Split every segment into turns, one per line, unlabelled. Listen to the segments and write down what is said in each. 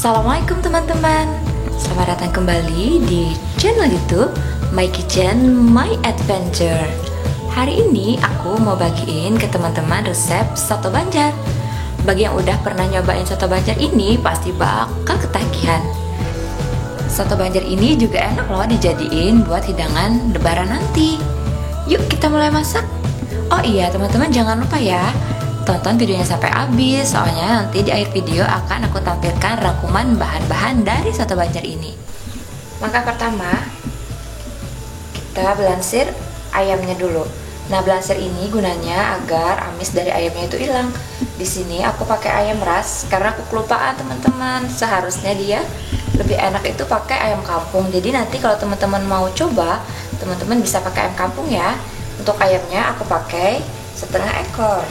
Assalamualaikum teman-teman. Selamat datang kembali di channel YouTube My Kitchen My Adventure. Hari ini aku mau bagiin ke teman-teman resep soto Banjar. Bagi yang udah pernah nyobain soto Banjar ini pasti bakal ketagihan. Soto Banjar ini juga enak loh dijadiin buat hidangan lebaran nanti. Yuk kita mulai masak. Oh iya teman-teman, jangan lupa ya, tonton videonya sampai habis, soalnya nanti di akhir video akan aku tampilkan rangkuman bahan-bahan dari soto Banjar ini. Langkah pertama, kita belansir ayamnya dulu. Nah, belansir ini gunanya agar amis dari ayamnya itu hilang. Di sini aku pakai ayam ras karena aku kelupaan teman-teman. Seharusnya dia lebih enak itu pakai ayam kampung. Jadi nanti kalau teman-teman mau coba, teman-teman bisa pakai ayam kampung ya. Untuk ayamnya aku pakai setengah ekor.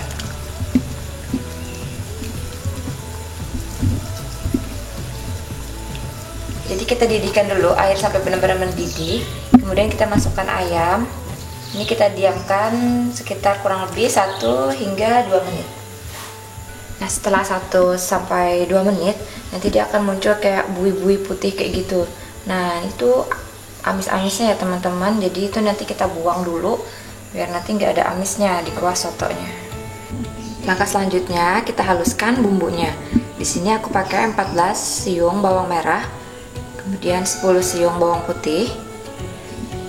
Jadi kita didihkan dulu air sampai benar-benar mendidih. Kemudian kita masukkan ayam. Ini kita diamkan sekitar kurang lebih 1 hingga 2 menit. Nah, setelah 1 sampai 2 menit, nanti dia akan muncul kayak buih-buih putih kayak gitu. Nah, itu amis-amisnya ya teman-teman. Jadi itu nanti kita buang dulu biar nanti nggak ada amisnya di kuah sotonya. Langkah selanjutnya kita haluskan bumbunya. Di sini aku pakai 14 siung bawang merah, kemudian 10 siung bawang putih.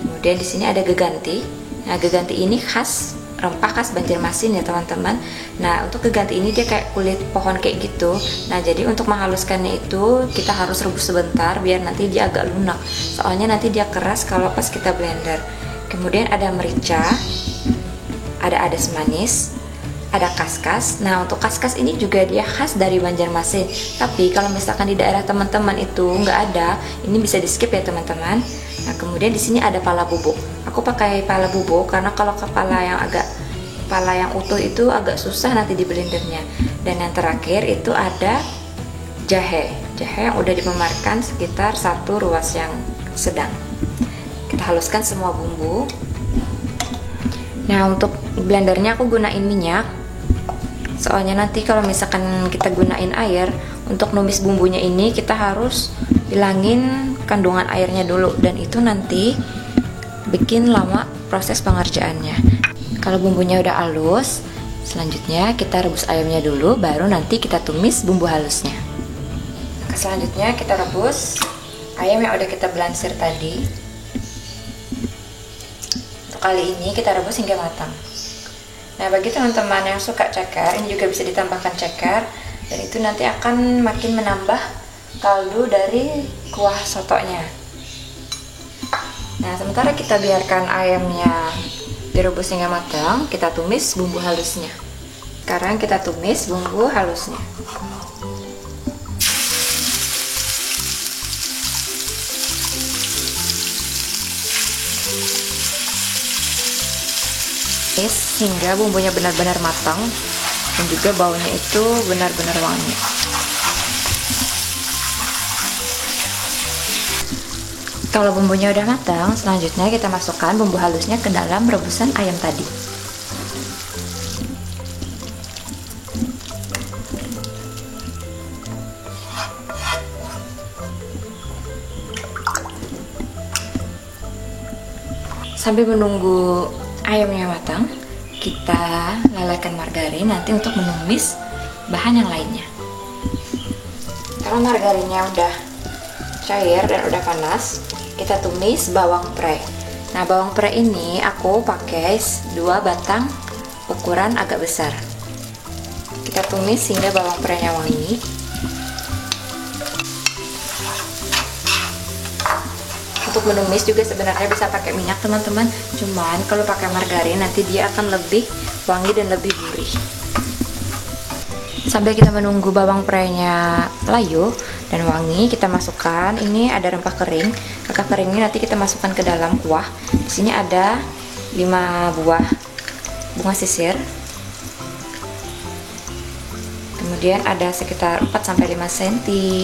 Kemudian di sini ada geganti. Nah, geganti ini khas rempah khas Banjarmasin ya teman-teman. Nah, untuk geganti ini dia kayak kulit pohon kayak gitu. Nah, jadi untuk menghaluskannya itu kita harus rebus sebentar biar nanti dia agak lunak. Soalnya nanti dia keras kalau pas kita blender. Kemudian ada merica, ada adas manis, ada kaskas. Nah, untuk kaskas ini juga dia khas dari Banjarmasin. Tapi kalau misalkan di daerah teman-teman itu nggak ada, ini bisa di skip ya teman-teman. Nah, kemudian di sini ada pala bubuk. Aku pakai pala bubuk karena kalau kepala yang utuh itu agak susah nanti di blendernya. Dan yang terakhir itu ada jahe. Jahe yang udah dimemarkan sekitar 1 ruas yang sedang. Kita haluskan semua bumbu. Nah, untuk blendernya aku gunain minyak. Soalnya nanti kalau misalkan kita gunain air untuk numis bumbunya ini, kita harus hilangin kandungan airnya dulu, dan itu nanti bikin lama proses pengerjaannya. Kalau bumbunya udah halus, selanjutnya kita rebus ayamnya dulu, baru nanti kita tumis bumbu halusnya. Selanjutnya kita rebus ayam yang udah kita belansir tadi. Untuk kali ini kita rebus hingga matang. Nah, bagi teman-teman yang suka ceker, ini juga bisa ditambahkan ceker, dan itu nanti akan makin menambah kaldu dari kuah sotonya. Nah, sementara kita biarkan ayamnya direbus hingga matang, kita tumis bumbu halusnya. Sekarang kita tumis bumbu halusnya. Hingga bumbunya benar-benar matang dan juga baunya itu benar-benar wangi. Kalau bumbunya udah matang, selanjutnya kita masukkan bumbu halusnya ke dalam rebusan ayam tadi. Sambil menunggu ayamnya matang, kita lelehkan margarin nanti untuk menumis bahan yang lainnya. Kalau margarinnya udah cair dan udah panas, kita tumis bawang pre. Nah, bawang pre ini aku pakai 2 batang ukuran agak besar. Kita tumis hingga bawang prenya wangi. Untuk menumis juga sebenarnya bisa pakai minyak teman-teman, cuman kalau pakai margarin nanti dia akan lebih wangi dan lebih gurih. Sambil kita menunggu bawang prenya layu dan wangi, kita masukkan ini ada rempah kering. Rempah kering ini nanti kita masukkan ke dalam kuah. Di sini ada 5 buah bunga sisir. Kemudian ada sekitar 4-5 cm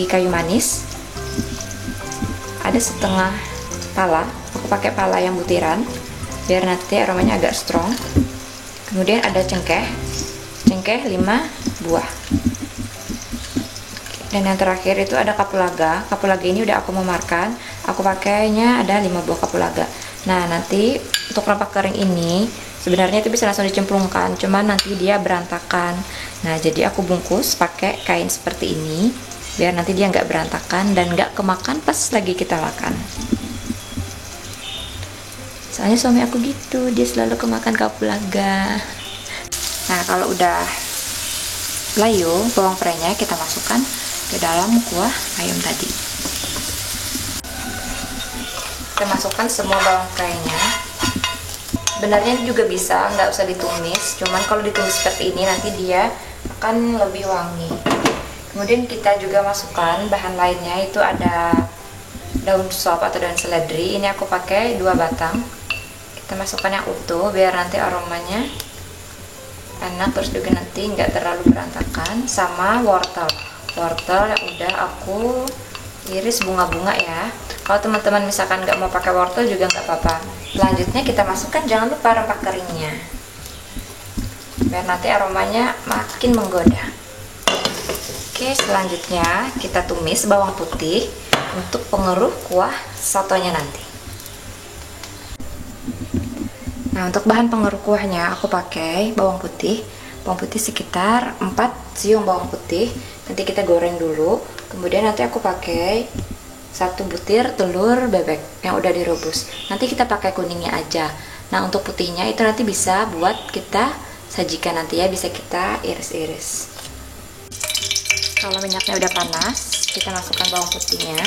kayu manis. Ada setengah pala, aku pakai pala yang butiran biar nanti aromanya agak strong. Kemudian ada cengkeh 5 buah. Dan yang terakhir itu ada kapulaga. Kapulaga ini udah aku memarkan. Aku pakainya ada 5 buah kapulaga. Nah, nanti untuk rempah kering ini sebenarnya itu bisa langsung dicemplungkan, cuman nanti dia berantakan. Nah, jadi aku bungkus pakai kain seperti ini biar nanti dia nggak berantakan dan nggak kemakan pas lagi kita makan. Soalnya suami aku gitu, dia selalu kemakan kapulaga. Nah, kalau udah layu, bawang prainya kita masukkan ke dalam kuah ayam tadi. Kita masukkan semua bawang prainya. Sebenarnya juga bisa nggak usah ditumis, cuman kalau ditumis seperti ini nanti dia akan lebih wangi. Kemudian kita juga masukkan bahan lainnya, itu ada daun sop atau daun seledri. Ini aku pakai 2 batang. Kita masukkan yang utuh biar nanti aromanya enak, terus juga nanti nggak terlalu berantakan. Sama wortel yang udah aku iris bunga-bunga ya. Kalau teman-teman misalkan nggak mau pakai wortel juga nggak apa-apa. Selanjutnya kita masukkan, jangan lupa rempah keringnya biar nanti aromanya makin menggoda. Oke, selanjutnya kita tumis bawang putih untuk pengeruh kuah sotonya nanti. Nah, untuk bahan pengeruh kuahnya aku pakai bawang putih sekitar 4 siung bawang putih. Nanti kita goreng dulu. Kemudian nanti aku pakai 1 butir telur bebek yang udah direbus. Nanti kita pakai kuningnya aja. Nah, untuk putihnya itu nanti bisa buat kita sajikan nanti ya, bisa kita iris-iris. Kalau minyaknya udah panas, kita masukkan bawang putihnya.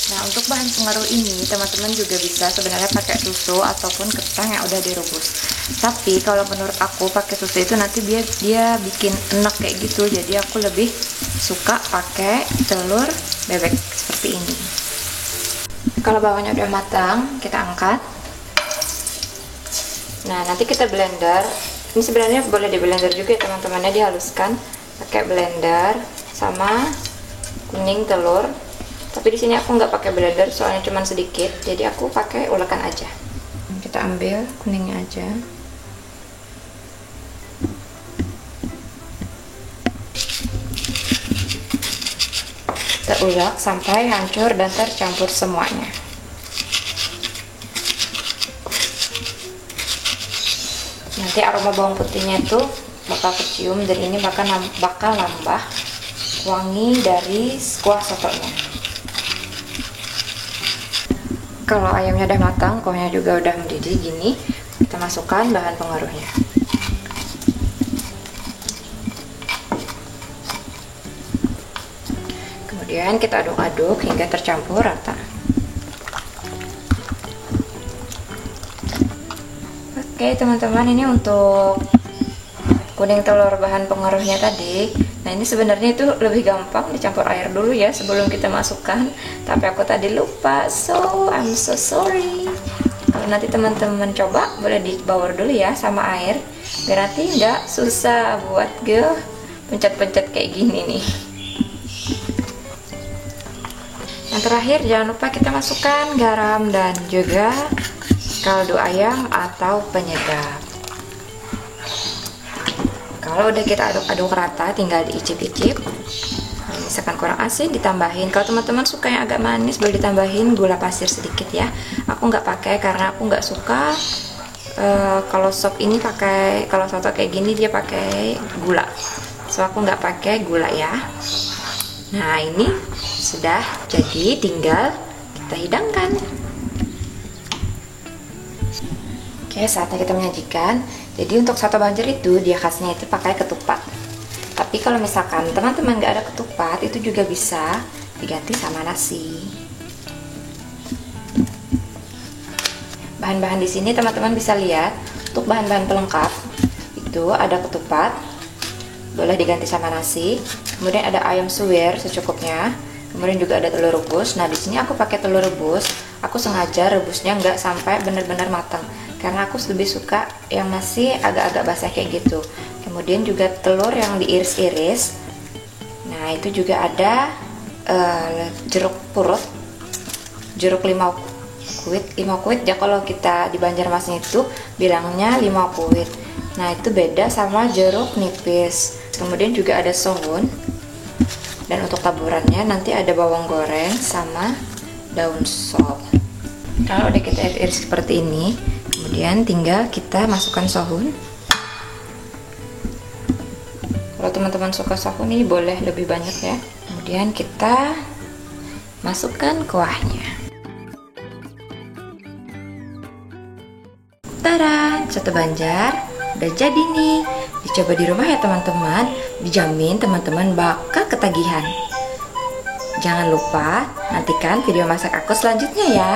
Nah, untuk bahan pengaruh ini teman-teman juga bisa sebenarnya pakai susu ataupun kentang yang udah direbus. Tapi kalau menurut aku pakai susu itu nanti dia bikin enak kayak gitu. Jadi aku lebih suka pakai telur bebek seperti ini. Kalau bawangnya udah matang, kita angkat. Nah, nanti kita blender. Ini sebenarnya boleh di blender juga ya teman-temannya, dihaluskan pakai blender sama kuning telur. Tapi di sini aku nggak pakai blender soalnya cuma sedikit, jadi aku pakai ulekan aja. Kita ambil kuningnya aja. Kita ulek sampai hancur dan tercampur semuanya. Nanti aroma bawang putihnya itu bakal kecium dan ini bakal nambah wangi dari kuah sotonya. Kalau ayamnya udah matang, kuahnya juga udah mendidih gini, kita masukkan bahan pengaruhnya. Kemudian kita aduk-aduk hingga tercampur rata. Oke teman-teman, ini untuk kuning telur bahan pengaruhnya tadi. Nah, ini sebenarnya itu lebih gampang dicampur air dulu ya sebelum kita masukkan, tapi aku tadi lupa, so I'm so sorry. Kalau nanti teman-teman coba boleh dibaur dulu ya sama air biar nanti nggak susah buat pencet-pencet kayak gini nih. Yang terakhir jangan lupa kita masukkan garam dan juga kaldu ayam atau penyedap. Kalau udah kita aduk-aduk rata, tinggal diicip-icip. Misalkan kurang asin, ditambahin. Kalau teman-teman suka yang agak manis, boleh ditambahin gula pasir sedikit ya. Aku nggak pakai karena aku nggak suka kalau sop ini pakai, kalau soto kayak gini dia pakai gula. So aku nggak pakai gula ya. Nah, ini sudah jadi, tinggal kita hidangkan. Oke, saatnya kita menyajikan. Jadi untuk soto Banjar itu dia khasnya itu pakai ketupat. Tapi kalau misalkan teman-teman nggak ada ketupat, itu juga bisa diganti sama nasi. Bahan-bahan di sini teman-teman bisa lihat. Untuk bahan-bahan pelengkap itu ada ketupat, boleh diganti sama nasi. Kemudian ada ayam suwir secukupnya. Kemudian juga ada telur rebus. Nah, di sini aku pakai telur rebus. Aku sengaja rebusnya nggak sampai benar-benar matang, karena aku lebih suka yang masih agak-agak basah kayak gitu. Kemudian juga telur yang diiris-iris. Nah, itu juga ada jeruk purut, jeruk limau kuit ya kalau kita di Banjarmasin itu bilangnya limau kuit. Nah, itu beda sama jeruk nipis. Kemudian juga ada soun. Dan untuk taburannya nanti ada bawang goreng sama daun sop. Kalau udah kita iris seperti ini, kemudian tinggal kita masukkan soun. Kalau teman-teman suka soun ini boleh lebih banyak ya. Kemudian kita masukkan kuahnya. Tada, soto Banjar udah jadi nih. Dicoba di rumah ya teman-teman. Dijamin teman-teman bakal ketagihan. Jangan lupa nantikan video masak aku selanjutnya ya.